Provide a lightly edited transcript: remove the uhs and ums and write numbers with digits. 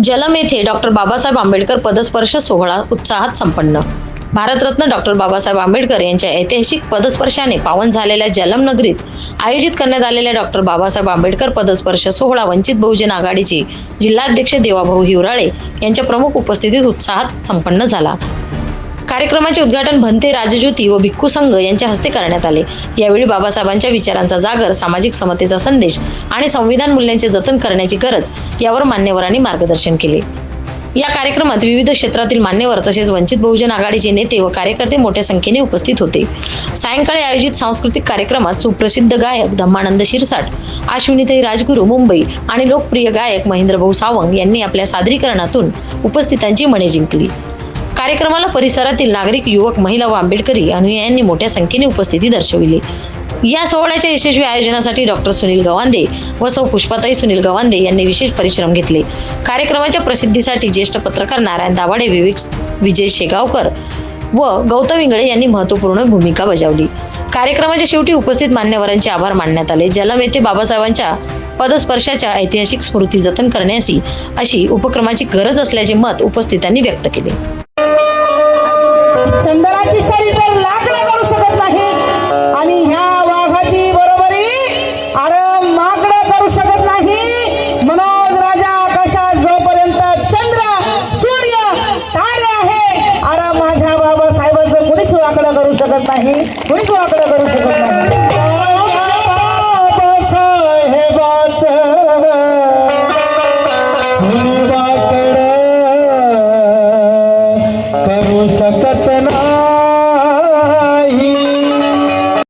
जलम येथे डॉक्टर बाबासाहेब आंबेडकर पदस्पर्श सोहळा उत्साहात संपन्न। भारतरत्न डॉक्टर बाबासाहेब आंबेडकर यांच्या ऐतिहासिक पदस्पर्शाने पावन झालेल्या जलम नगरीत आयोजित करण्यात आलेल्या डॉक्टर बाबासाहेब आंबेडकर पदस्पर्श सोहळा वंचित बहुजन आघाडीचे जिल्हाध्यक्ष देवाभाऊ हिवराळे यांच्या प्रमुख उपस्थितीत उत्साहात संपन्न झाला। कार्यक्रमाचे उद्घाटन भंते राजज्योती व भिक्खू संघ यांच्या हस्ते करण्यात आले। यावेळी बाबासाहेबांच्या विचारांचा जागर, सामाजिक समतेचा संदेश आणि संविधान मूल्यांचे जतन करण्याची गरज यावर मान्यवरांनी मार्गदर्शन केले। या कार्यक्रमात विविध क्षेत्रातील मान्यवर तसेच वंचित बहुजन आघाडीचे नेते व कार्यकर्ते मोठ्या संख्येने उपस्थित होते। सायंकाळी आयोजित सांस्कृतिक कार्यक्रमात सुप्रसिद्ध गायक धम्मानंद शिरसाट, अश्विनीताई राजगुरू मुंबई आणि लोकप्रिय गायक महेंद्रभाऊ सावंग यांनी आपल्या सादरीकरणातून उपस्थितांची मने जिंकली। कार्यक्रमाला परिसरातील नागरिक, युवक, महिला व आंबेडकरी अनुयायांनी मोठ्या संख्येने उपस्थिती दर्शविली। या सोहळ्याच्या यशस्वी आयोजनासाठी डॉक्टर सुनील गवांदे व सौ पुष्पाताई सुनील गवांदे यांनी विशेष परिश्रम घेतले। कार्यक्रमाच्या प्रसिद्धीसाठी ज्येष्ठ पत्रकार नारायण दाभाडे, विवेक विजय शेगावकर व गौतम इंगळे यांनी महत्त्वपूर्ण भूमिका बजावली। कार्यक्रमाच्या शेवटी उपस्थित मान्यवरांचे आभार मानण्यात आले। जलम येथे बाबासाहेबांच्या पदस्पर्शाच्या ऐतिहासिक स्मृती जतन करण्याची अशी उपक्रमाची गरज असल्याचे मत उपस्थितांनी व्यक्त केले।